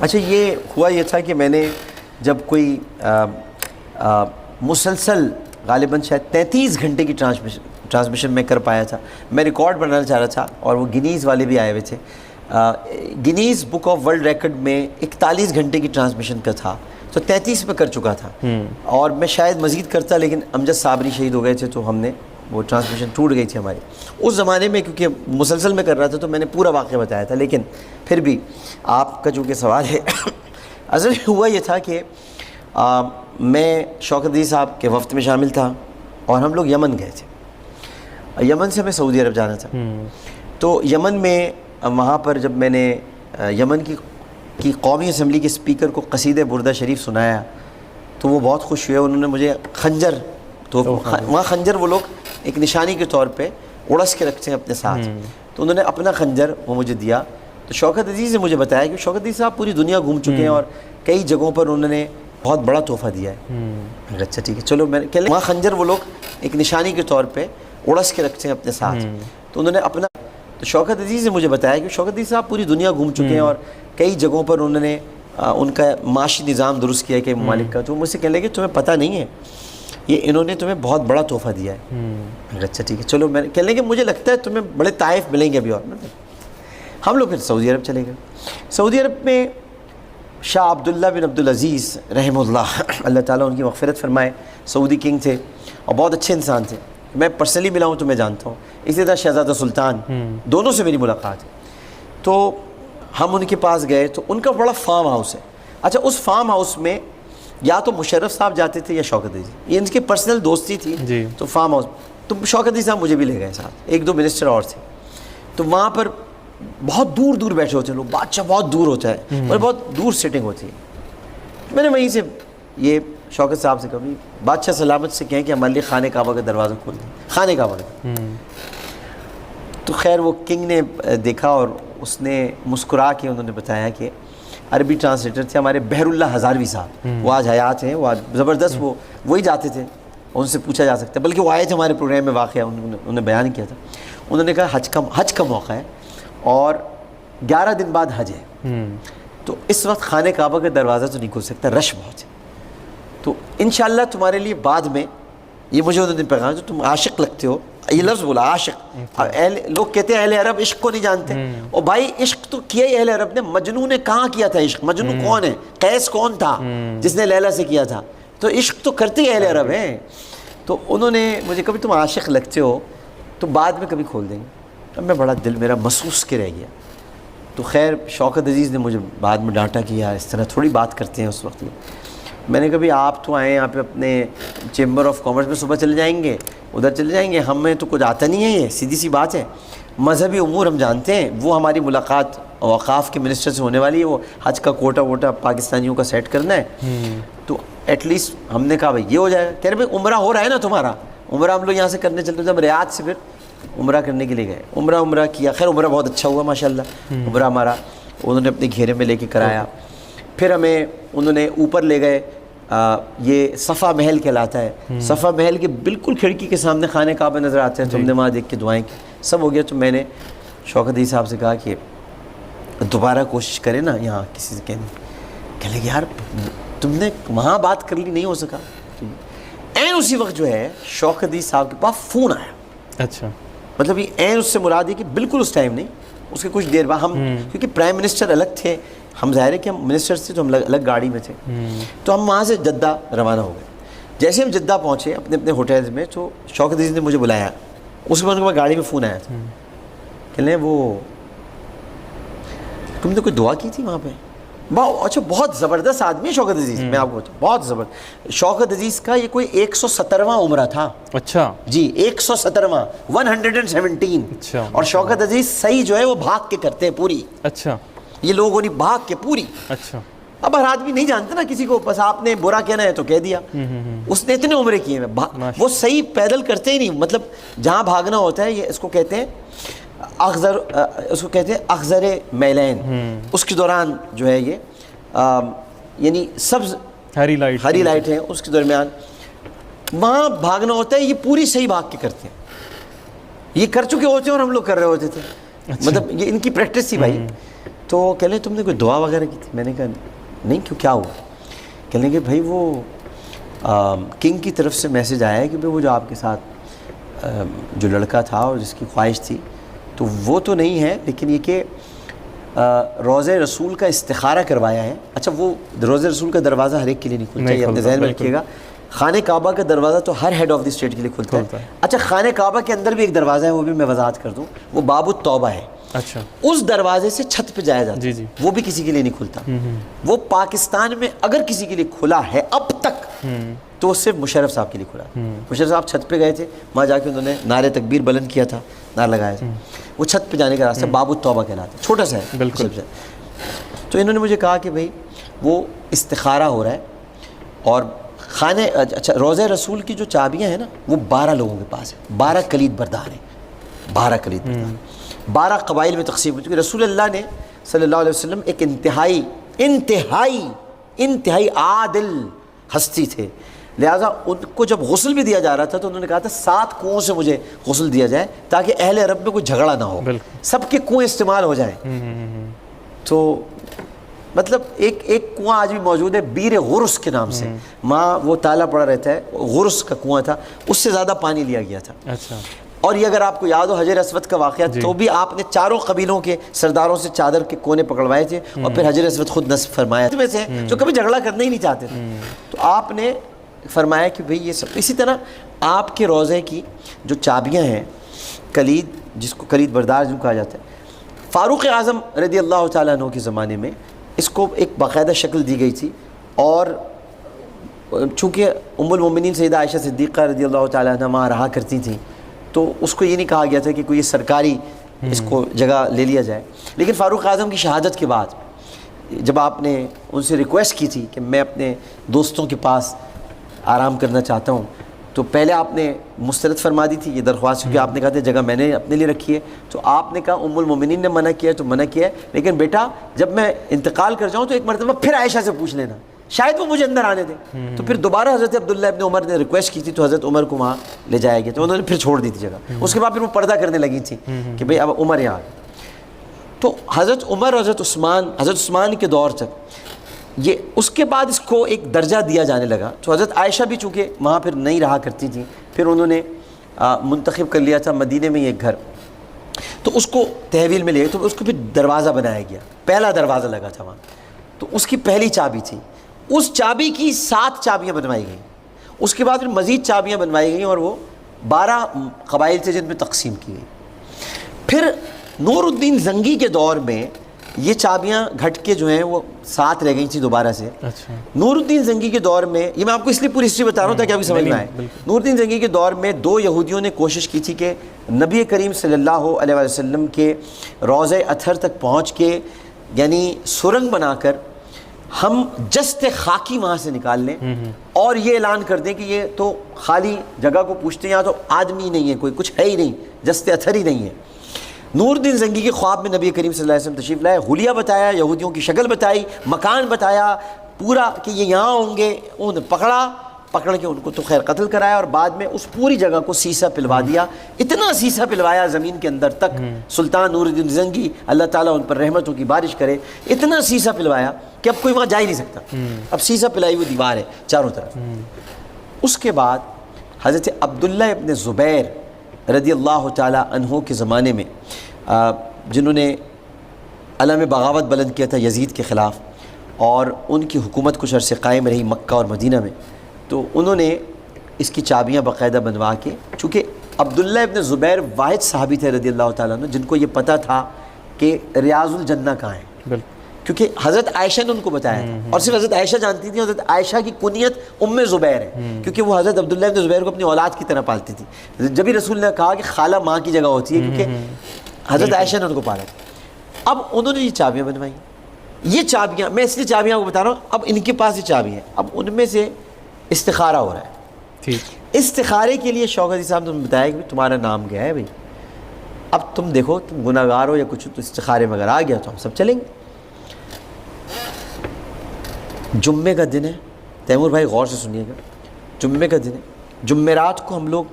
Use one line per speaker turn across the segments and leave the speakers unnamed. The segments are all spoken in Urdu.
اچھا یہ ہوا یہ تھا کہ میں نے جب کوئی مسلسل غالباً شاید 33 گھنٹے کی ٹرانسمیشن میں کر پایا تھا. میں ریکارڈ بنانا چاہ رہا تھا اور وہ گنیز والے بھی آئے ہوئے تھے. Guinness book of world record میں 41 گھنٹے کی ٹرانسمیشن کا تھا تو 33 پہ کر چکا تھا اور میں شاید مزید کرتا لیکن امجد صابری شہید ہو گئے تھے تو ہم نے وہ ٹرانسمیشن ٹوٹ گئی تھی ہماری. اس زمانے میں کیونکہ مسلسل میں کر رہا تھا تو میں نے پورا واقعہ بتایا تھا لیکن پھر بھی آپ کا چونکہ سوال ہے اصل ہوا یہ تھا کہ میں شوکت عزیز صاحب کے وفد میں شامل تھا اور ہم لوگ یمن گئے تھے. یمن سے ہمیں سعودی عرب جانا تھا تو یمن میں وہاں پر جب میں نے یمن کی قومی اسمبلی کے اسپیکر کو قصیدہ بردہ شریف سنایا تو وہ بہت خوش ہوئے. انہوں نے مجھے خنجر تو وہاں خنجر وہ لوگ ایک نشانی کے طور پہ اڑس کے رکھتے ہیں اپنے ساتھ تو انہوں نے اپنا خنجر وہ مجھے دیا. تو شوکت عزیز نے مجھے بتایا کہ شوکت عزیز صاحب پوری دنیا گھوم چکے ہیں اور کئی جگہوں پر انہوں نے بہت بڑا تحفہ دیا ہے. اچھا ٹھیک ہے چلو میں نے وہاں خنجر وہ لوگ ایک نشانی کے طور پہ اڑس کے رکھتے ہیں اپنے ساتھ تو انہوں نے اپنا تو شوکت عزیز نے مجھے بتایا کہ شوکت عزیز صاحب پوری دنیا گھوم چکے ہیں اور کئی جگہوں پر انہوں نے ان کا معاشی نظام درست کیا ہے کہ ممالک کا. تو مجھ سے کہنے لگے تمہیں پتہ نہیں ہے یہ انہوں نے تمہیں بہت بڑا تحفہ دیا ہے. اچھا ٹھیک ہے چلو میں کہنے لگے مجھے لگتا ہے تمہیں بڑے طائف ملیں گے ابھی. اور ہم لوگ پھر سعودی عرب چلے گئے. سعودی عرب میں شاہ عبداللہ بن عبدالعزیز رحمہ اللہ اللہ تعالیٰ ان کی مغفرت فرمائے سعودی کنگ تھے اور بہت اچھے انسان تھے. میں پرسنلی ملا ہوں تو میں جانتا ہوں. اسی طرح شہزادہ سلطان دونوں سے میری ملاقات ہے. تو ہم ان کے پاس گئے تو ان کا بڑا فارم ہاؤس ہے. اچھا اس فارم ہاؤس میں یا تو مشرف صاحب جاتے تھے یا شوکت عزیز. یہ ان کی پرسنل دوستی تھی تو فارم ہاؤس تو شوکت عزیز صاحب مجھے بھی لے گئے ساتھ. ایک دو منسٹر اور تھے تو وہاں پر بہت دور دور بیٹھے ہوتے ہیں لوگ. بادشاہ بہت دور ہوتا ہے اور بہت دور سیٹنگ ہوتی ہے. میں نے وہیں سے یہ شوکت صاحب سے کبھی بادشاہ سلامت سے کہیں کہ ہمارے لیے خانہ کعبہ کا دروازہ کھول دیں. خانہ کعبہ کا تو خیر وہ کنگ نے دیکھا اور اس نے مسکرا کے انہوں نے بتایا کہ عربی ٹرانسلیٹر تھے ہمارے بحر اللہ ہزاروی صاحب. وہ آج حیات ہیں. وہ آج زبردست وہی جاتے تھے ان سے پوچھا جا سکتا ہے. بلکہ وہ آئے تھے ہمارے پروگرام میں واقعہ انہوں نے بیان کیا تھا. انہوں نے کہا حج کا موقع ہے اور 11 دن بعد حج ہے تو اس وقت خانہ کعبہ کا دروازہ تو نہیں کھل سکتا رش بہت ہے. تو انشاءاللہ تمہارے لیے بعد میں یہ مجھے انہوں نے پیغام جو تم عاشق لگتے ہو یہ لفظ بولا عاشق. لوگ کہتے ہیں اہل عرب عشق کو نہیں جانتے اور بھائی عشق تو کیا ہی اہل عرب نے. مجنون نے کہاں کیا تھا عشق؟ مجنون کون ہے؟ قیس کون تھا جس نے لیلا سے کیا تھا؟ تو عشق تو کرتے ہی اہل عرب ہیں. تو انہوں نے مجھے کبھی تم عاشق لگتے ہو تو بعد میں کبھی کھول دیں گے. اب میں بڑا دل میرا محسوس کے رہ گیا. تو خیر شوکت عزیز نے مجھے بعد میں ڈانٹا کہ یار اس طرح تھوڑی بات کرتے ہیں اس وقت میں نے کبھی آپ تو آئے یہاں پہ اپنے چیمبر آف کامرس میں صبح چلے جائیں گے ادھر چلے جائیں گے. ہمیں تو کچھ آتا نہیں ہے. یہ سیدھی سی بات ہے. مذہبی امور ہم جانتے ہیں. وہ ہماری ملاقات اوقاف کے منسٹر سے ہونے والی ہے. وہ حج کا کوٹا ووٹا پاکستانیوں کا سیٹ کرنا ہے تو ایٹ لیسٹ ہم نے کہا بھائی یہ ہو جائے گا. کہہ رہے بھائی عمرہ ہو رہا ہے نا تمہارا. عمرہ ہم لوگ یہاں سے کرنے چلتے جب ریاض سے پھر عمرہ کرنے کے لیے گئے. عمرہ کیا. خیر عمرہ بہت اچھا ہوا ماشاءاللہ. عمرہ ہمارا انہوں نے اپنے گھیرے میں لے کے کرایا. پھر ہمیں انہوں نے اوپر لے گئے. یہ صفا محل کہلاتا ہے. صفا محل کے بالکل کھڑکی کے سامنے خانہ کعبہ نظر آتے ہیں. تو ہم نے وہاں دیکھ کے دعائیں کی. سب ہو گیا. تو میں نے شوکت عزیز صاحب سے کہا کہ دوبارہ کوشش کریں نا یہاں کسی سے کہنے لگے یار تم نے وہاں بات کر لی نہیں ہو سکا. این اسی وقت جو ہے شوکت عزیز صاحب کے پاس فون آیا.
اچھا
مطلب یہ این اس سے مراد ہے کہ بالکل اس ٹائم نہیں اس کے کچھ دیر بعد ہم کیونکہ پرائم منسٹر الگ تھے ہم ظاہر ہے کہ ہم منسٹرس تھے تو ہم الگ گاڑی میں تھے. تو ہم وہاں سے جدہ روانہ ہو گئے. جیسے ہم جدہ پہنچے اپنے اپنے ہوٹلز میں تو شوکت عزیز نے مجھے بلایا. اس کے بعد ان کے گاڑی میں فون آیا تھا کہ لیں وہ تم نے کوئی دعا کی تھی وہاں پہ. اچھا بہت زبردست آدمی ہے شوکت عزیز. میں آپ کو بتاؤں بہت زبردست. شوکت عزیز کا یہ کوئی 117واں عمرہ تھا.
اچھا
جی 117واں 117. اور شوکت عزیز صحیح جو ہے وہ بھاگ کے کرتے ہیں پوری.
اچھا
یہ لوگوں نے بھاگ کے پوری.
اچھا
اب ہر آدمی نہیں جانتا نا کسی کو. بس آپ نے برا کہنا ہے تو کہہ دیا. اس نے اتنے عمرے کیے ہیں. وہ صحیح پیدل کرتے ہی نہیں. مطلب جہاں بھاگنا ہوتا ہے یہ اس کو کہتے ہیں اخذر میلین. اس کے دوران جو ہے یہ یعنی سبز
ہری
لائٹ ہے اس کے درمیان وہاں بھاگنا ہوتا ہے. یہ پوری صحیح بھاگ کے کرتے ہیں. یہ کر چکے ہوتے ہیں اور ہم لوگ کر رہے ہوتے تھے. مطلب یہ ان کی پریکٹس تھی بھائی. تو کہہ لیں تم نے کوئی دعا وغیرہ کی تھی؟ میں نے کہا نہیں. کیوں کیا ہوا؟ کہہ لیں کہ بھائی وہ کنگ کی طرف سے میسج آیا ہے کہ بھائی وہ جو آپ کے ساتھ جو لڑکا تھا اور جس کی خواہش تھی تو وہ تو نہیں ہے، لیکن یہ کہ روضہ رسول کا استخارہ کروایا ہے. اچھا وہ روضہ رسول کا دروازہ ہر ایک کے لیے نہیں کھلتا، یہ اپنے ذہن میں رکھیے گا. خانہ کعبہ کا دروازہ تو ہر ہیڈ آف دی اسٹیٹ کے لیے کھلتا ہے. اچھا خانہ کعبہ کے اندر بھی ایک دروازہ ہے، وہ بھی میں وضاحت کر دوں، وہ باب التوبہ ہے.
اچھا
اس دروازے سے چھت پہ جایا جاتا ہے، وہ بھی کسی کے لیے نہیں کھلتا. وہ پاکستان میں اگر کسی کے لیے کھلا ہے اب تک تو صرف مشرف صاحب کے لیے کھلا. مشرف صاحب چھت پہ گئے تھے، وہاں جا کے انہوں نے نعرے تکبیر بلند کیا تھا، نعرہ لگایا تھا. وہ چھت پہ جانے کا راستہ باب التوبہ کہلاتا ہے، چھوٹا سا ہے بالکل. تو انہوں نے مجھے کہا کہ بھائی وہ استخارہ ہو رہا ہے اور خانہ اچھا روضہ رسول کی جو چابیاں ہیں نا وہ 12 لوگوں کے پاس ہے، 12 کلید بردار ہیں، 12 کلید بردار، 12 قبائل میں تقسیم ہوئی. کیونکہ رسول اللہ نے صلی اللہ علیہ وسلم ایک انتہائی عادل ہستی تھے، لہٰذا ان کو جب غسل بھی دیا جا رہا تھا تو انہوں نے کہا تھا 7 کنوؤں سے مجھے غسل دیا جائے تاکہ اہل عرب میں کوئی جھگڑا نہ ہو، سب کے کنویں استعمال ہو جائیں. تو مطلب ایک کنواں آج بھی موجود ہے بیر غرس کے نام سے، ماں وہ تالا پڑا رہتا ہے، غرس کا کنواں تھا، اس سے زیادہ پانی لیا گیا تھا. اچھا. اور یہ اگر آپ کو یاد ہو حجر اسود کا واقعہ تو بھی آپ نے 4 قبیلوں کے سرداروں سے چادر کے کونے پکڑوائے تھے اور پھر حجر اسود خود نصب فرمایا میں سے جو کبھی جھگڑا کرنا ہی نہیں چاہتے تھے. تو آپ نے فرمایا کہ بھئی یہ سب. اسی طرح آپ کے روضے کی جو چابیاں ہیں کلید، جس کو کلید بردار جو کہا جاتا ہے، فاروق اعظم رضی اللہ تعالیٰ عنہ کے زمانے میں اس کو ایک باقاعدہ شکل دی گئی تھی. اور چونکہ ام المومنین سیدہ عائشہ صدیقہ رضی اللہ تعالیٰ عنہ وہاں رہا کرتی تھیں تو اس کو یہ نہیں کہا گیا تھا کہ کوئی سرکاری اس کو جگہ لے لیا جائے. لیکن فاروق اعظم کی شہادت کے بعد جب آپ نے ان سے ریکویسٹ کی تھی کہ میں اپنے دوستوں کے پاس آرام کرنا چاہتا ہوں تو پہلے آپ نے مسترد فرما دی تھی یہ درخواست، کیونکہ آپ نے کہا تھا جگہ میں نے اپنے لیے رکھی ہے. تو آپ نے کہا ام المومنین نے منع کیا ہے تو منع کیا ہے، لیکن بیٹا جب میں انتقال کر جاؤں تو ایک مرتبہ پھر عائشہ سے پوچھ لینا، شاید وہ مجھے اندر آنے دیں. تو پھر دوبارہ حضرت عبداللہ ابن عمر نے ریکویسٹ کی تھی تو حضرت عمر کو وہاں لے جایا گیا تو انہوں نے پھر چھوڑ دی تھی جگہ. اس کے بعد پھر وہ پردہ کرنے لگی تھی کہ بھئی اب عمر یہاں. تو حضرت عمر اور حضرت عثمان کے دور تک یہ اس کے بعد اس کو ایک درجہ دیا جانے لگا. تو حضرت عائشہ بھی چونکہ وہاں پھر نہیں رہا کرتی تھیں، پھر انہوں نے منتخب کر لیا تھا مدینے میں ایک گھر، تو اس کو تحویل میں لے تو اس کو پھر دروازہ بنایا گیا، پہلا دروازہ لگا تھا وہاں. تو اس کی پہلی چابی تھی، اس چابی کی 7 چابیاں بنوائی گئیں. اس کے بعد پھر مزید چابیاں بنوائی گئیں اور وہ 12 قبائل تھے جن میں تقسیم کی گئی. پھر نور الدین زنگی کے دور میں یہ چابیاں گھٹ کے جو ہیں وہ 7 رہ گئی تھیں دوبارہ سے. نور الدین زنگی کے دور میں، یہ میں آپ کو اس لیے پوری ہسٹری بتا رہا ہوں تاکہ آپ کو سمجھ میں آئے. نور الدین زنگی کے دور میں 2 یہودیوں نے کوشش کی تھی کہ نبی کریم صلی اللہ علیہ وسلم کے روضہ اطہر تک پہنچ کے یعنی سرنگ بنا کر ہم جست خاکی وہاں سے نکال لیں اور یہ اعلان کر دیں کہ یہ تو خالی جگہ کو پوچھتے ہیں، یہاں تو آدمی نہیں ہے، کوئی کچھ ہے ہی نہیں، جست اطہر ہی نہیں ہے. نور الدین زنگی کے خواب میں نبی کریم صلی اللہ علیہ وسلم تشریف لائے، حلیہ بتایا، یہودیوں کی شکل بتائی، مکان بتایا پورا کہ یہ یہاں ہوں گے. انہوں نے پکڑ کے ان کو تو خیر قتل کرایا اور بعد میں اس پوری جگہ کو سیسا پلوا دیا. اتنا سیسا پلوایا زمین کے اندر تک، سلطان نور الدین زنگی اللہ تعالیٰ ان پر رحمتوں کی بارش کرے، اتنا سیسا پلوایا کہ اب کوئی وہاں جا ہی نہیں سکتا. اب سیسا پلائی ہوئی دیوار ہے چاروں طرف. اس کے بعد حضرت عبداللہ ابن زبیر رضی اللہ تعالیٰ عنہ کے زمانے میں جنہوں نے علم بغاوت بلند کیا تھا یزید کے خلاف اور ان کی حکومت کچھ عرصے قائم رہی مکہ اور مدینہ میں، تو انہوں نے اس کی چابیاں باقاعدہ بنوا کے، چونکہ عبداللہ ابن زبیر واحد صحابی تھے رضی اللہ تعالیٰ عنہ جن کو یہ پتہ تھا کہ ریاض الجنہ کہاں ہے، کیونکہ حضرت عائشہ نے ان کو بتایا تھا اور صرف حضرت عائشہ جانتی تھی. حضرت عائشہ کی کنیت ام زبیر ہے کیونکہ وہ حضرت عبداللہ ابن زبیر کو اپنی اولاد کی طرح پالتی تھی. جبھی رسول نے کہا کہ خالہ ماں کی جگہ ہوتی ہے کیونکہ حضرت عائشہ نے ان کو پالا تھا. اب انہوں نے یہ چابیاں بنوائی. یہ چابیاں میں اس لیے چابیاں کو بتا رہا ہوں، اب ان کے پاس یہ چابی ہیں، اب ان میں سے استخارہ ہو رہا ہے. استخارے کے لیے شوکت صاحب نے بتایا کہ تمہارا نام کیا ہے بھائی، اب تم دیکھو تم گناہ گار ہو یا کچھ، تو استخارے میں اگر آ گیا تو ہم سب چلیں گے. جمعے کا دن ہے، تیمور بھائی غور سے سنیے گا، جمعے کا دن ہے، جمعرات کو ہم لوگ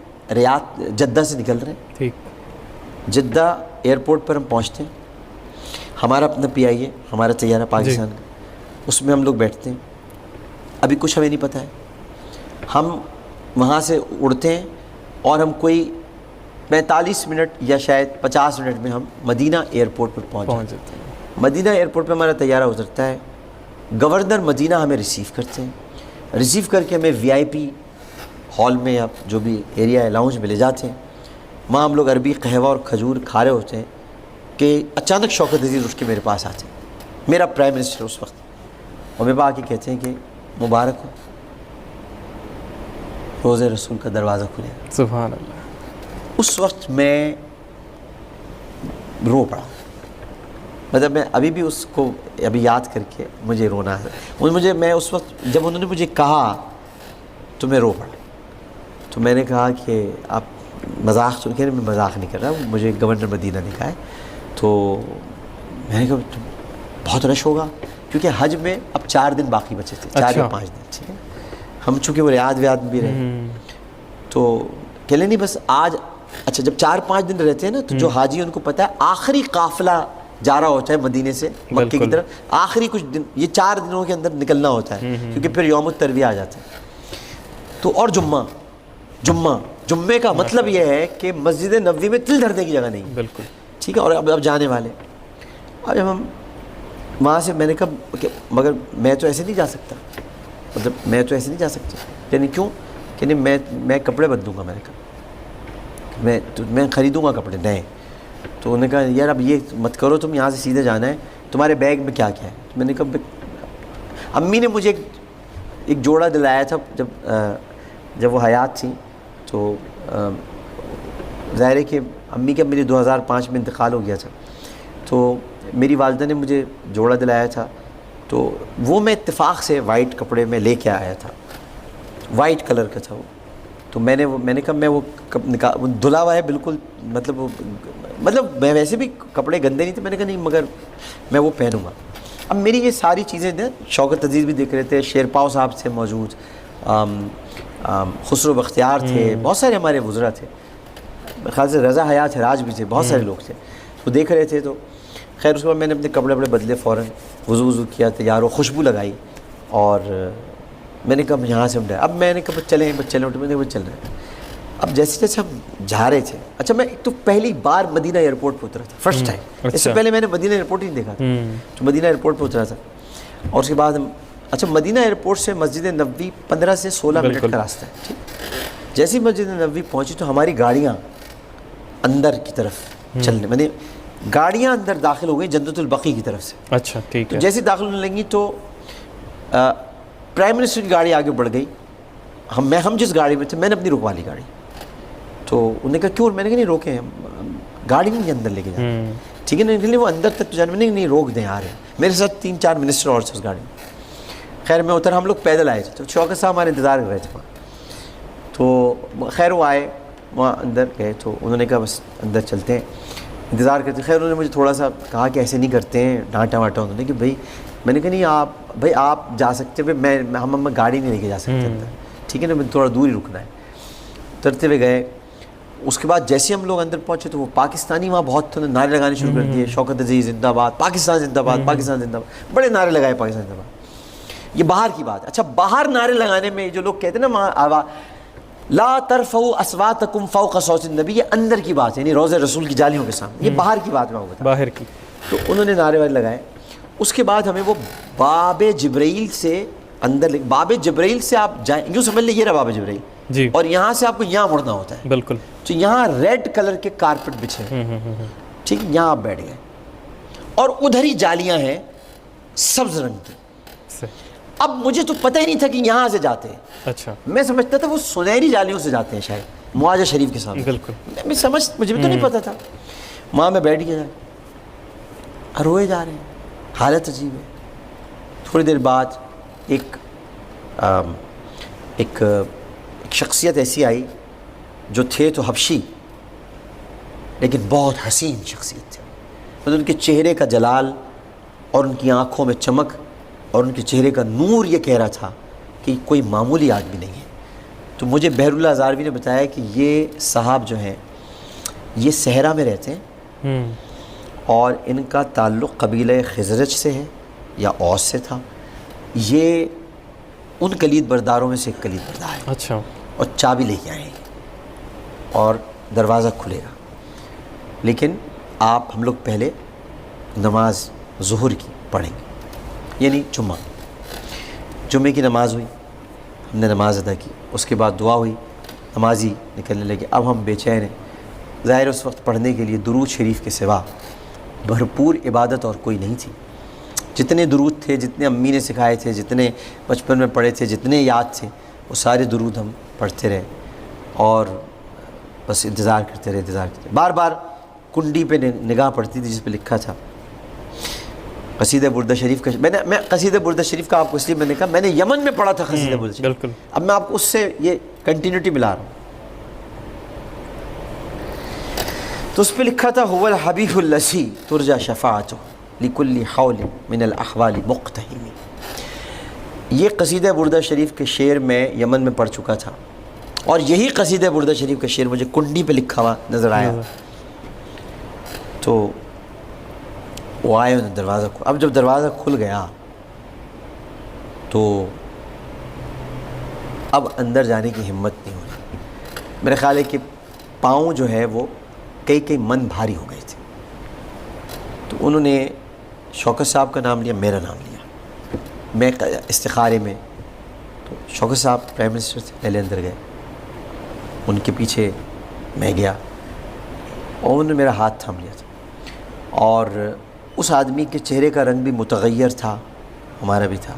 جدہ سے نکل رہے ہیں. جدہ ایئرپورٹ پر ہم پہنچتے ہیں. ہمارا اپنا پی آئی ہے، ہمارا طیارہ پاکستان کا، اس میں ہم لوگ بیٹھتے ہیں. ابھی کچھ ہمیں نہیں پتہ ہے، ہم وہاں سے اڑتے ہیں اور ہم کوئی 45 منٹ یا شاید 50 منٹ میں ہم مدینہ ایئرپورٹ پر پہنچ جاتے ہیں. مدینہ ایئرپورٹ پہ ہمارا طیارہ اترتا ہے، گورنر مدینہ ہمیں ریسیو کرتے ہیں، ریسیو کر کے ہمیں وی آئی پی ہال میں یا جو بھی ایریا ہے لاؤنج میں لے جاتے ہیں. وہاں ہم لوگ عربی قہوہ اور کھجور کھا رہے ہوتے ہیں کہ اچانک شوکت عزیز اٹھ کے میرے پاس آتے ہیں، میرا پرائم منسٹر اس وقت، اور میرے پاس آ کے کہتے ہیں کہ مبارک ہو، روزے رسول کا دروازہ کھلے گا.
سبحان اللہ.
اس وقت میں رو پڑا، مطلب میں ابھی بھی اس کو ابھی یاد کر کے مجھے رونا ہے. میں اس وقت جب انہوں نے مجھے کہا تو میں رو پڑا. تو میں نے کہا کہ آپ مذاق سن کے، میں مذاق نہیں کر رہا، مجھے گورنر مدینہ نے کہا ہے. تو میں نے کہا بہت رش ہوگا، کیونکہ حج میں اب 4 دن باقی بچے تھے، 4 یا 5 دن. ٹھیک ہے، ہم چونکہ وہ ریاض ویاد بھی رہے تو کہ لیں نہیں بس آج. اچھا جب 4-5 دن رہتے ہیں نا تو جو حاجی ان کو پتہ ہے آخری قافلہ جا رہا ہوتا ہے مدینے سے مکے کی طرف، آخری کچھ دن یہ 4 دنوں کے اندر نکلنا ہوتا ہے، کیونکہ پھر یوم الترویہ آ جاتا ہے. تو اور جمعے کا مطلب یہ ہے کہ مسجد نبوی میں تل دھرنے کی جگہ نہیں.
بالکل
ٹھیک ہے. اور اب جانے والے، اب جب ہم وہاں سے، میں نے کہا کہ مگر میں تو ایسے نہیں جا سکتا، مطلب میں تو ایسے نہیں جا سکتا. یعنی کیوں کہ نہیں میں کپڑے بدلوں گا. میں نے کہا میں خریدوں گا کپڑے نئے. تو انہوں نے کہا یار اب یہ مت کرو، تم یہاں سے سیدھے جانا ہے، تمہارے بیگ میں کیا کیا ہے. میں نے کہا امی نے مجھے ایک جوڑا دلایا تھا جب وہ حیات تھیں. تو ظاہر ہے کہ امی کا میری 2005 میں انتقال ہو گیا تھا، تو میری والدہ نے مجھے جوڑا دلایا تھا. تو وہ میں اتفاق سے وائٹ کپڑے میں لے کے آیا تھا، وائٹ کلر کا تھا وہ. تو میں نے کہا میں وہ دھلا ہوا ہے بالکل، مطلب میں ویسے بھی کپڑے گندے نہیں تھے. میں نے کہا نہیں مگر میں وہ پہنوں گا. اب میری یہ ساری چیزیں نا، شوکت عزیز بھی دیکھ رہے تھے، شیرپاؤ صاحب تھے موجود، خسرو بختیار تھے، بہت سارے ہمارے وزراء تھے، خیال سے رضا حیات حراج بھی تھے، بہت سارے لوگ تھے. وہ دیکھ رہے تھے. تو خیر اس کے بعد میں نے اپنے کپڑے بدلے، فوراً وضو کیا، تیار ہو، خوشبو لگائی، اور میں نے کہا یہاں سے ہم اب میں نے کہا چلیں اٹھے. میں نے کہا چل رہے ہیں. اب جیسے ہم جا رہے تھے، اچھا میں ایک تو پہلی بار مدینہ ایئرپورٹ پہ اترا تھا، فرسٹ ٹائم. اس سے پہلے میں نے مدینہ ایئرپورٹ ہی نہیں دیکھا تھا. تو مدینہ ایئرپورٹ پہ اترا تھا، اور اس کے بعد ہم اچھا مدینہ ایئرپورٹ سے مسجد نبوی 15 سے 16 منٹ کا راستہ ہے. ٹھیک، جیسے ہی مسجد نبوی پہنچی تو ہماری گاڑیاں اندر کی طرف چلنے، میں نے گاڑیاں اندر داخل ہو گئی جنت البقیع کی طرف سے.
اچھا ٹھیک ہے.
جیسے داخل ہونے لگی تو پرائم منسٹر کی گاڑی آگے بڑھ گئی. ہم جس گاڑی میں تھے، میں نے اپنی رکوا لی گاڑی. تو انہوں نے کہا کیوں؟ میں نے کہا نہیں روکیں، گاڑی نہیں اندر لے کے جائیں. ٹھیک ہے نہیں وہ اندر تک تو جانے میں نہیں روک دیں. آ رہے ہیں میرے ساتھ 3-4 منسٹر اور تھے اس گاڑی میں. خیر میں اتر، ہم لوگ پیدل آئے تھے. تو شوکت صاحب ہمارے انتظار کر رہے تھے وہاں. تو خیر وہ آئے، وہاں اندر گئے. تو انہوں نے کہا بس اندر چلتے ہیں، انتظار کرتے. خیر انہوں نے مجھے تھوڑا سا کہا کہ ایسے نہیں کرتے ہیں، ڈانٹا واٹا. انہوں نے کہ بھائی، میں نے کہا نہیں آپ جا سکتے، ہم گاڑی نہیں لے کے جا سکتے اندر. ٹھیک ہے نا، تھوڑا دور ہی رکنا ہے. اترتے ہوئے گئے. اس کے بعد جیسے ہم لوگ اندر پہنچے تو وہ پاکستانی وہاں بہت نعرے لگانے شروع کر دیے، شوکت عزیز زندہ باد، پاکستان زندہ باد، پاکستان زندہ باد. بڑے نعرے لگائے پاکستان زندہ باد. یہ باہر کی بات ہے. اچھا باہر نعرے لگانے میں جو لوگ کہتے ہیں نا لا ترفعوا اصواتکم فوق صوت النبی، یہ اندر کی بات ہے، یعنی روضہ رسول کی جالیوں کے سامنے. یہ باہر کی بات میں بتا
باہر کی.
تو انہوں نے نعرے والے لگائے. اس کے بعد ہمیں وہ باب جبرائیل سے اندر باب جبرائیل سے آپ جائیں، یوں سمجھ لیں یہ رہا باب جبرائیل
جی،
اور یہاں سے آپ کو یہاں مڑنا ہوتا ہے.
بالکل.
تو یہاں ریڈ کلر کے کارپٹ بچھے، ٹھیک، یہاں آپ بیٹھ گئے، اور ادھر ہی جالیاں ہیں سبز رنگ کی. اب مجھے تو پتہ ہی نہیں تھا کہ یہاں سے جاتے ہیں.
اچھا
میں سمجھتا تھا وہ سنہری جالیوں سے جاتے ہیں شاید معاذ شریف کے سامنے.
بالکل.
مجھے بھی تو نہیں پتہ تھا. وہاں میں بیٹھ گیا، روئے جا رہے ہیں، حالت عجیب ہے. تھوڑی دیر بعد ایک شخصیت ایسی آئی جو تھے تو حبشی لیکن بہت حسین شخصیت تھے. مطلب ان کے چہرے کا جلال اور ان کی آنکھوں میں چمک اور ان کے چہرے کا نور یہ کہہ رہا تھا کہ کوئی معمولی آدمی نہیں ہے. تو مجھے بحر اللہ ہزاروی نے بتایا کہ یہ صاحب جو ہیں یہ صحرا میں رہتے ہیں اور ان کا تعلق قبیلہ خزرج سے ہے یا اوس سے تھا. یہ ان کلید برداروں میں سے ایک کلید بردار ہے.
اچھا.
اور چابی لے کے آئیں گے اور دروازہ کھلے گا. لیکن ہم لوگ پہلے نماز ظہر کی پڑھیں گے، یعنی جمعے کی نماز ہوئی، ہم نے نماز ادا کی، اس کے بعد دعا ہوئی، نمازی نکلنے لگے. اب ہم بے چین ہیں. ظاہر اس وقت پڑھنے کے لیے درود شریف کے سوا بھرپور عبادت اور کوئی نہیں تھی. جتنے درود تھے، جتنے امی نے سکھائے تھے، جتنے بچپن میں پڑھے تھے، جتنے یاد تھے، وہ سارے درود ہم پڑھتے رہے اور بس انتظار کرتے رہے. بار بار کنڈی پہ نگاہ پڑتی تھی جس پہ لکھا تھا قصیدہ بردہ شریف کا. میں قصیدہ بردہ شریف کا آپ کو اس لیے میں نے کہا، میں نے یمن میں پڑھا تھا قصیدہ بردہ شریف.
بالکل.
اب میں آپ کو اس سے یہ کنٹینیوٹی ملا رہا ہوں. تو اس پہ لکھا تھا هو الحبیب الذی ترجى شفاعته لكل حول من الاحوال مقتحم. یہ قصیدہ بردہ شریف کے شعر میں یمن میں پڑھ چکا تھا اور یہی قصیدہ بردہ شریف کا شعر مجھے کنڈی پہ لکھا ہوا نظر آیا. تو وہ آئے، انہیں دروازہ کھول. اب جب دروازہ کھل گیا تو اب اندر جانے کی ہمت نہیں ہو رہی. میرے خیال ہے کہ پاؤں جو ہے وہ کئی من بھاری ہو گئے تھے. تو انہوں نے شوکت صاحب کا نام لیا، میرا نام لیا. میں استخارے میں، تو شوکت صاحب پرائم منسٹر تھے، پہلے اندر گئے، ان کے پیچھے میں گیا اور انہوں نے میرا ہاتھ تھام لیا تھا. اور اس آدمی کے چہرے کا رنگ بھی متغیر تھا، ہمارا بھی تھا.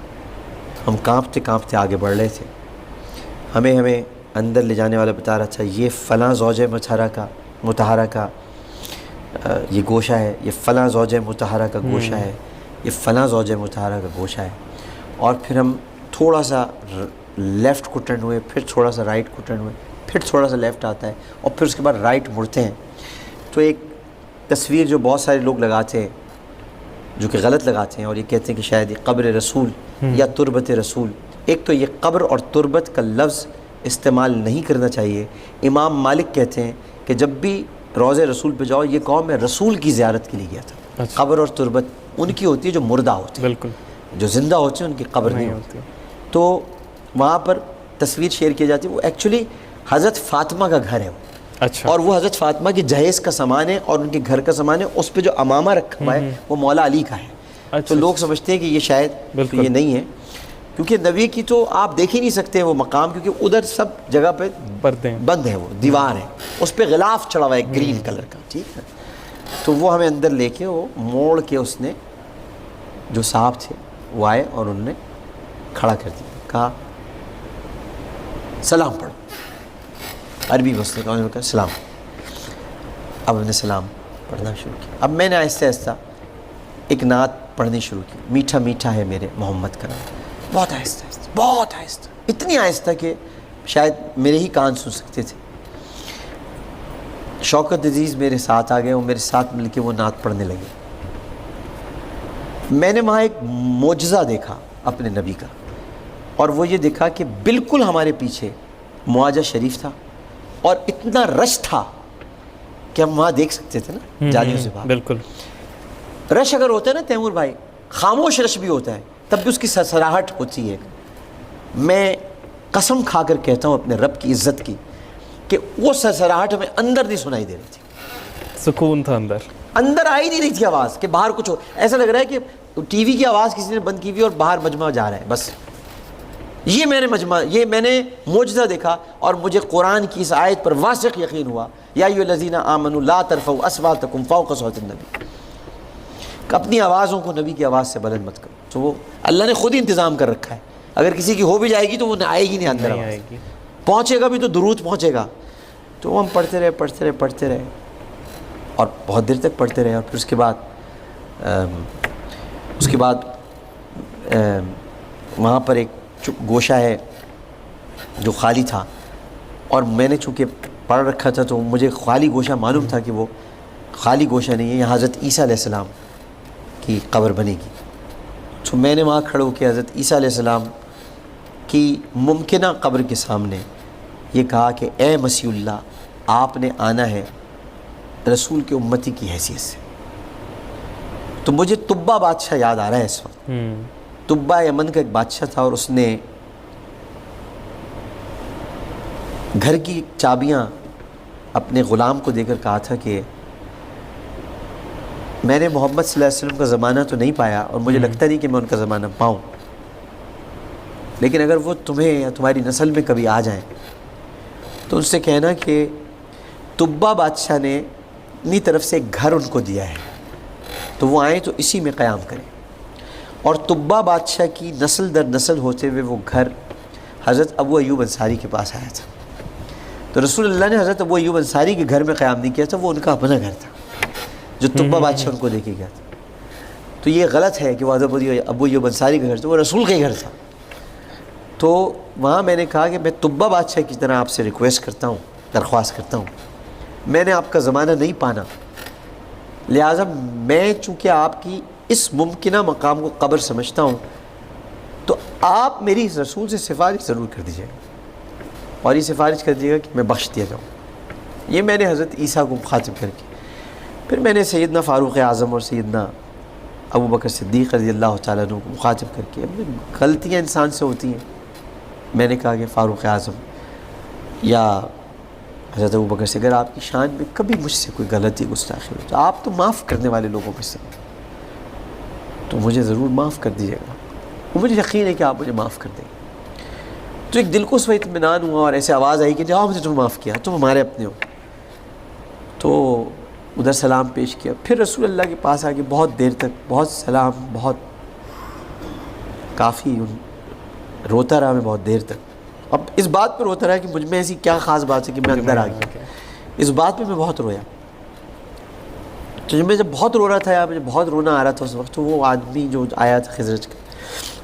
ہم کانپتے آگے بڑھ رہے تھے. ہمیں اندر لے جانے والا بتا رہا تھا یہ فلاں زوجہ مطہرہ کا یہ گوشہ ہے، یہ فلاں زوجہ مطہرہ کا گوشہ ہے، یہ فلاں زوجہ مطہرہ کا گوشہ ہے. اور پھر ہم تھوڑا سا لیفٹ کو ٹرن ہوئے، پھر تھوڑا سا رائٹ کو ٹرن ہوئے، پھر تھوڑا سا لیفٹ آتا ہے اور پھر اس کے بعد رائٹ مڑتے ہیں. تو ایک تصویر جو بہت سارے لوگ لگاتے ہیں، جو کہ غلط لگاتے ہیں اور یہ کہتے ہیں کہ شاید یہ قبر رسول یا تربت رسول. ایک تو یہ قبر اور تربت کا لفظ استعمال نہیں کرنا چاہیے. امام مالک کہتے ہیں کہ جب بھی روضہ رسول پہ جاؤ، یہ قوم میں رسول کی زیارت کے لیے گیا تھا. قبر اور تربت ان کی ہوتی ہے جو مردہ ہوتی ہے،
بالکل،
جو زندہ ہوتے ہیں ان کی قبر نہیں ہوتی. تو وہاں پر تصویر شیئر کی جاتی ہے. وہ ایکچولی حضرت فاطمہ کا گھر ہے وہ.
اچھا.
اور وہ حضرت فاطمہ کی جہیز کا سامان ہے اور ان کے گھر کا سامان ہے. اس پہ جو امامہ رکھا ہوا ہے وہ مولا علی کا ہے. تو لوگ سمجھتے ہیں کہ یہ شاید یہ نہیں ہے، کیونکہ نبی کی تو آپ دیکھ ہی نہیں سکتے وہ مقام، کیونکہ ادھر سب جگہ پہ بند ہے، وہ دیوار ہے، اس پہ غلاف چڑھا ہوا ہے گرین کلر کا. ٹھیک ہے. تو وہ ہمیں اندر لے کے وہ موڑ کے اس نے جو صاحب تھے وہ آئے اور انہوں نے کھڑا کر دیا، کہا سلام پڑھو. عربی بس نے کہا سلام. اب ہم نے سلام پڑھنا شروع کیا. اب میں نے آہستہ آہستہ ایک نعت پڑھنی شروع کی، میٹھا میٹھا ہے میرے محمد کا نام. بہت آہستہ آہستہ، بہت آہستہ، اتنی آہستہ کہ شاید میرے ہی کان سن سکتے تھے. شوکت عزیز میرے ساتھ آ گئے، وہ میرے ساتھ مل کے وہ نعت پڑھنے لگے. میں نے وہاں ایک معجزہ دیکھا اپنے نبی کا، اور وہ یہ دیکھا کہ بالکل ہمارے پیچھے معاجہ شریف تھا اور اتنا رش تھا کہ ہم وہاں دیکھ سکتے تھے نا جالیوں سے باہر.
بالکل.
رش اگر ہوتا ہے نا تیمور بھائی، خاموش رش بھی ہوتا ہے، تب بھی اس کی سرسراہٹ ہوتی ہے. میں قسم کھا کر کہتا ہوں اپنے رب کی عزت کی کہ وہ سرسراہٹ ہمیں اندر نہیں سنائی دے رہی تھی.
سکون تھا اندر
آ ہی نہیں رہی تھی آواز کہ باہر کچھ ہو. ایسا لگ رہا ہے کہ ٹی وی کی آواز کسی نے بند کی ہوئی اور باہر مجمع جا رہا ہے. بس یہ میں نے معجزہ دیکھا اور مجھے قرآن کی اس آیت پر واثق یقین ہوا، یا ایھا الذین آمنوا لا ترفعوا اصواتکم فوق صوت النبی، کہ اپنی آوازوں کو نبی کی آواز سے بلند مت کرو. تو وہ اللہ نے خود ہی انتظام کر رکھا ہے، اگر کسی کی ہو بھی جائے گی تو وہ آئے گی نہیں اندر، پہنچے گا بھی تو درود پہنچے گا. تو وہ ہم پڑھتے رہے اور بہت دیر تک پڑھتے رہے. اور پھر اس کے بعد وہاں پر ایک گوشہ ہے جو خالی تھا، اور میں نے چونکہ پڑھ رکھا تھا تو مجھے خالی گوشہ معلوم تھا کہ وہ خالی گوشہ نہیں ہے، یہاں حضرت عیسیٰ علیہ السلام کی قبر بنے گی. تو میں نے وہاں کھڑے ہو کے حضرت عیسیٰ علیہ السلام کی ممکنہ قبر کے سامنے یہ کہا کہ اے مسیح اللہ، آپ نے آنا ہے رسول کے امتی کی حیثیت سے. تو مجھے طبہ بادشاہ یاد آ رہا ہے اس وقت. طبہ یمن کا ایک بادشاہ تھا اور اس نے گھر کی چابیاں اپنے غلام کو دے کر کہا تھا کہ میں نے محمد صلی اللہ علیہ وسلم کا زمانہ تو نہیں پایا اور مجھے لگتا نہیں کہ میں ان کا زمانہ پاؤں، لیکن اگر وہ تمہیں یا تمہاری نسل میں کبھی آ جائیں تو ان سے کہنا کہ طبہ بادشاہ نے اپنی طرف سے ایک گھر ان کو دیا ہے، تو وہ آئیں تو اسی میں قیام کریں. اور طبہ بادشاہ کی نسل در نسل ہوتے ہوئے وہ گھر حضرت ابو ایوب انصاری کے پاس آیا تھا. تو رسول اللہ نے حضرت ابو ایوب انصاری کے گھر میں قیام نہیں کیا تھا، وہ ان کا اپنا گھر تھا جو طبہ بادشاہ ان کو دے کے گیا تھا. تو یہ غلط ہے کہ وہ حضرت ابو ایوب انصاری کا گھر تھا، وہ رسول کا ہی گھر تھا. تو وہاں میں نے کہا کہ میں طبہ بادشاہ کی طرح آپ سے ریکویسٹ کرتا ہوں، درخواست کرتا ہوں، میں نے آپ کا زمانہ نہیں پانا، لہٰذا میں چونکہ آپ کی اس ممکنہ مقام کو قبر سمجھتا ہوں تو آپ میری اس رسول سے سفارش ضرور کر دیجیے گا اور یہ سفارش کر دیجیے گا کہ میں بخش دیا جاؤں. یہ میں نے حضرت عیسیٰ کو مخاطب کر کے پھر میں نے سیدنا فاروق اعظم اور سیدنا ابو بکر صدیق رضی اللہ تعالیٰ عنہ کو مخاطب کر کے، غلطیاں انسان سے ہوتی ہیں، میں نے کہا کہ فاروق اعظم یا حضرت ابو بکر سے اگر آپ کی شان میں کبھی مجھ سے کوئی غلطی گستاخی ہو تو آپ تو معاف کرنے والے لوگوں میں سے، تو مجھے ضرور معاف کر دیجیے گا. اور مجھے یقین ہے کہ آپ مجھے معاف کر دیں گے. تو ایک دل کو اس وقت اطمینان ہوا اور ایسے آواز آئی کہ جاؤ، مجھے تم معاف کیا، تم ہمارے اپنے ہو. تو ادھر سلام پیش کیا، پھر رسول اللہ کے پاس آ کے بہت دیر تک بہت سلام، بہت کافی روتا رہا میں بہت دیر تک. اب اس بات پر روتا رہا کہ مجھ میں ایسی کیا خاص بات ہے کہ میں اندر آ گیا. اس بات پہ میں بہت رویا. تو میں جب بہت رو رہا تھا یا مجھے بہت رونا آ رہا تھا اس وقت، تو وہ آدمی جو آیا تھا خزرج کا،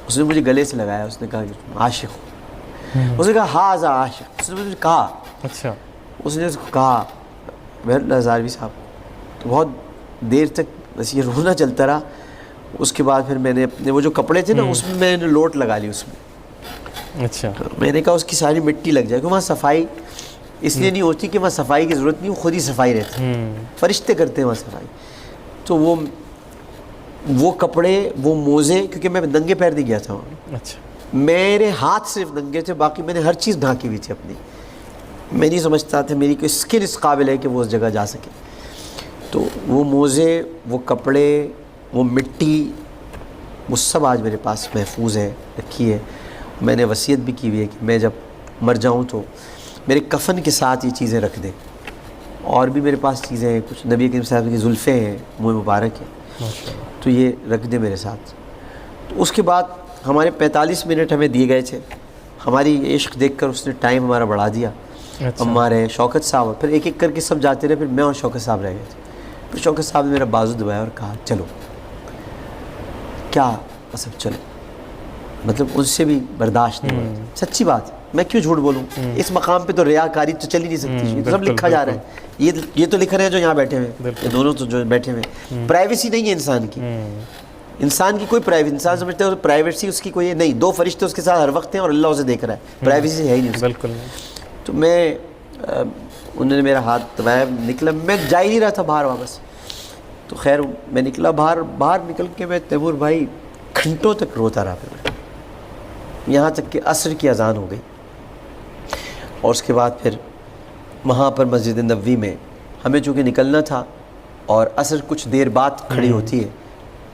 اس نے مجھے گلے سے لگایا، اس نے کہا کہ تم عاشق ہو. اس نے کہا ہاذا عاشق. اس نے مجھے کہا،
اچھا،
اس نے اس کو کہا بہر ہزاروی صاحب. تو بہت دیر تک بس یہ رونا چلتا رہا. اس کے بعد پھر میں نے اپنے وہ جو کپڑے تھے نا اس میں نے لوٹ لگا لی اس میں.
اچھا،
میں نے کہا اس کی ساری مٹی لگ جائے، کیونکہ وہاں صفائی اس لیے نہیں ہوتی کہ وہاں صفائی کی ضرورت نہیں، وہ خود ہی صفائی رہتی ہے، فرشتے کرتے ہیں وہاں صفائی. تو وہ کپڑے، وہ موزے، کیونکہ میں ننگے پیر نہیں گیا تھا وہاں،
اچھا،
میرے ہاتھ صرف ننگے تھے، باقی میں نے ہر چیز ڈھانکی ہوئی تھی اپنی. میں نہیں سمجھتا تھا میری کوئی اسکل اس قابل ہے کہ وہ اس جگہ جا سکے. تو وہ موزے، وہ کپڑے، وہ مٹی، وہ سب آج میرے پاس محفوظ ہے، رکھی ہے. میں نے وصیت بھی کی ہوئی ہے کہ میں جب مر جاؤں تو میرے کفن کے ساتھ یہ چیزیں رکھ دیں. اور بھی میرے پاس چیزیں ہیں، کچھ نبی کریم صاحب کی زلفیں ہیں، منہ مبارک ہے، تو یہ رکھ دیں میرے ساتھ. تو اس کے بعد ہمارے 45 منٹ ہمیں دیے گئے تھے. ہماری عشق دیکھ کر اس نے ٹائم ہمارا بڑھا دیا. ہمارے شوکت صاحب پھر ایک ایک کر کے سب جاتے رہے، پھر میں اور شوکت صاحب رہ گئے تھے. پھر شوکت صاحب نے میرا بازو دبایا اور کہا چلو. کیا سب چلو، مطلب ان سے بھی برداشت نہیں ہوا. سچی بات، میں کیوں جھوٹ بولوں؟ اس مقام پہ تو ریاکاری تو چل ہی نہیں سکتی. یہ تو سب لکھا جا رہا ہے، یہ تو لکھ رہے ہیں جو یہاں بیٹھے ہوئے، یہ دونوں تو جو بیٹھے ہوئے. پرائیویسی نہیں ہے انسان کی، انسان کی کوئی پرائیویسی، انسان سمجھتا ہے پرائیویسی اس کی کوئی نہیں. 2 فرشتے اس کے ساتھ ہر وقت ہیں اور اللہ اسے دیکھ رہا ہے، پرائیویسی ہے ہی نہیں.
بالکل.
تو انہوں نے میرا ہاتھ دبایا، نکلا. میں جا ہی نہیں رہا تھا باہر واپس. تو خیر میں نکلا باہر نکل کے میں تیمور بھائی گھنٹوں تک روتا رہا. پھر یہاں تک کہ عصر کی اذان ہو گئی. اور اس کے بعد پھر وہاں پر مسجد نبوی میں ہمیں چونکہ نکلنا تھا اور عصر کچھ دیر بعد کھڑی ہوتی ہے،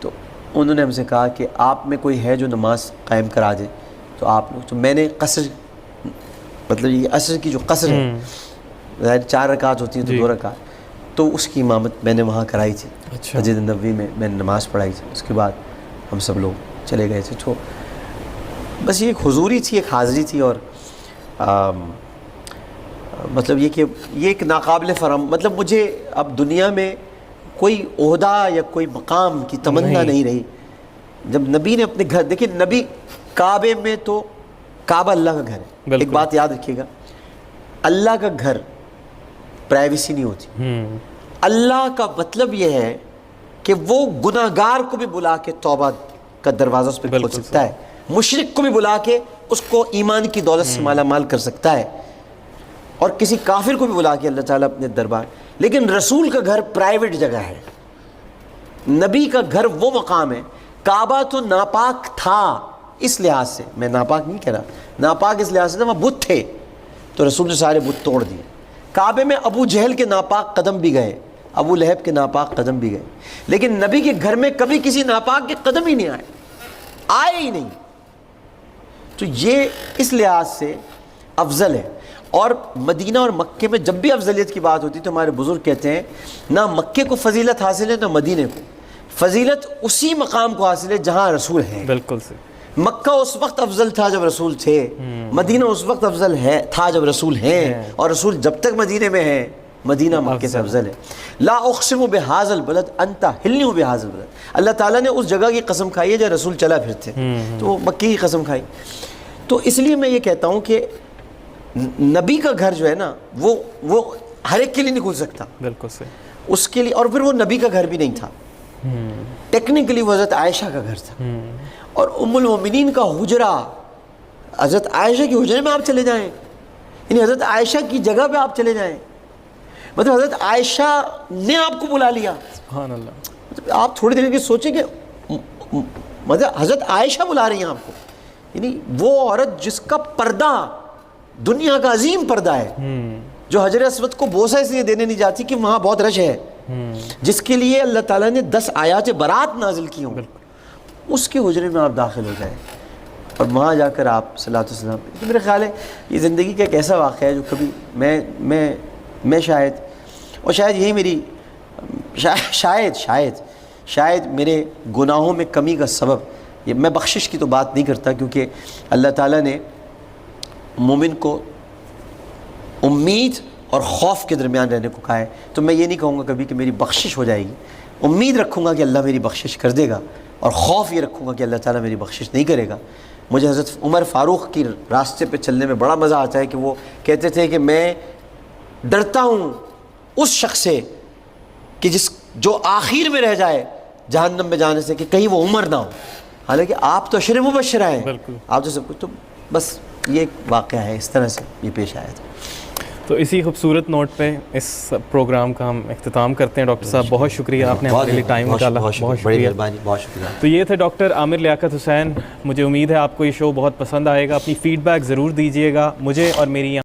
تو انہوں نے ہم سے کہا کہ آپ میں کوئی ہے جو نماز قائم کرا دے. تو آپ لوگ، تو میں نے قصر، مطلب یہ عصر کی جو قصر ہے، ظاہر 4 رکعت ہوتی ہیں تو 2 رکعت، تو اس کی امامت میں نے وہاں کرائی تھی. مسجد نبوی میں نے نماز پڑھائی تھی. اس کے بعد ہم سب لوگ چلے گئے تھے. تو بس یہ ایک حضوری تھی، ایک حاضری تھی. اور مطلب یہ کہ یہ ایک ناقابل فرام، مطلب مجھے اب دنیا میں کوئی عہدہ یا کوئی مقام کی تمنا نہیں رہی. جب نبی نے اپنے گھر، دیکھیں نبی کعبے میں، تو کعبہ اللہ کا گھر ہے. ایک بات یاد رکھیے گا، اللہ کا گھر پرائیویسی نہیں ہوتی. اللہ کا مطلب یہ ہے کہ وہ گناہگار کو بھی بلا کے توبہ کا دروازہ اس پہ کھول سکتا ہے، مشرک کو بھی بلا کے اس کو ایمان کی دولت سے مالا مال کر سکتا ہے، اور کسی کافر کو بھی بلا کے اللہ تعالیٰ اپنے دربار. لیکن رسول کا گھر پرائیویٹ جگہ ہے. نبی کا گھر وہ مقام ہے. کعبہ تو ناپاک تھا اس لحاظ سے, میں ناپاک نہیں کہہ رہا, ناپاک اس لحاظ سے وہاں بت تھے تو رسول نے سارے بت توڑ دیے. کعبے میں ابو جہل کے ناپاک قدم بھی گئے, ابو لہب کے ناپاک قدم بھی گئے, لیکن نبی کے گھر میں کبھی کسی ناپاک کے قدم ہی نہیں آئے ہی نہیں. تو یہ اس لحاظ سے افضل ہے. اور مدینہ اور مکے میں جب بھی افضلیت کی بات ہوتی تو ہمارے بزرگ کہتے ہیں نہ مکے کو فضیلت حاصل ہے نہ مدینے کو. فضیلت اسی مقام کو حاصل ہے جہاں رسول ہیں.
بالکل سے.
مکہ اس وقت افضل تھا جب رسول تھے, مدینہ اس وقت افضل تھا جب رسول ہیں, اور رسول جب تک مدینے میں ہیں مدینہ مکے سے افضل ہے. لا اقسم بہذا البلد انت حل بہذا البلد. اللہ تعالیٰ نے اس جگہ کی قسم کھائی ہے جہاں رسول چلا پھرتے, تو وہ مکے کی قسم کھائی. تو اس لیے میں یہ کہتا ہوں کہ نبی کا گھر جو ہے نا وہ ہر ایک کے لیے نہیں کھل سکتا.
بالکل سے.
اس کے لیے, اور پھر وہ نبی کا گھر بھی نہیں تھا, ٹیکنیکلی وہ حضرت عائشہ کا گھر تھا. اور ام المومنین کا حجرہ, حضرت عائشہ کے حجرے میں آپ چلے جائیں, یعنی حضرت عائشہ کی جگہ پہ آپ چلے جائیں, مطلب حضرت عائشہ نے آپ کو بلا لیا.
سبحان اللہ.
مطلب آپ تھوڑی دیر کے سوچیں کہ مطلب حضرت عائشہ بلا رہی ہیں آپ کو, یعنی وہ عورت جس کا پردہ دنیا کا عظیم پردہ ہے, جو حجر اسود کو بوسہ اس لیے دینے نہیں جاتی کہ وہاں بہت رش ہے, جس کے لیے اللہ تعالیٰ نے 10 آیات برات نازل کی ہوں, اس کے حجرے میں آپ داخل ہو جائیں اور وہاں جا کر آپ صلاۃ والسلام. میرے خیال ہے یہ زندگی کا ایک ایسا واقعہ ہے جو کبھی میں شاید یہی میری شاید میرے گناہوں میں کمی کا سبب, یہ میں بخشش کی تو بات نہیں کرتا کیونکہ اللہ تعالیٰ نے مومن کو امید اور خوف کے درمیان رہنے کو کہا ہے. تو میں یہ نہیں کہوں گا کبھی کہ میری بخشش ہو جائے گی, امید رکھوں گا کہ اللہ میری بخشش کر دے گا, اور خوف یہ رکھوں گا کہ اللہ تعالیٰ میری بخشش نہیں کرے گا. مجھے حضرت عمر فاروق کی راستے پہ چلنے میں بڑا مزہ آتا ہے کہ وہ کہتے تھے کہ میں ڈرتا ہوں اس شخص سے کہ جو آخر میں رہ جائے جہنم میں جانے سے, کہ کہیں وہ عمر نہ ہو. حالانکہ آپ تو اشر مبشرہ ہیں, آپ تو سب کچھ. تو بس یہ ایک واقعہ ہے, اس طرح سے یہ پیش آیا تھا.
تو اسی خوبصورت نوٹ پہ اس پروگرام کا ہم اختتام کرتے ہیں. ڈاکٹر صاحب بہت شکریہ, آپ نے ہمارے لیے ٹائم نکالا, بہت شکریہ.
بہت شکریہ.
تو یہ تھے ڈاکٹر عامر لیاقت حسین. مجھے امید ہے آپ کو یہ شو بہت پسند آئے گا. اپنی فیڈ بیک ضرور دیجیے گا مجھے اور میری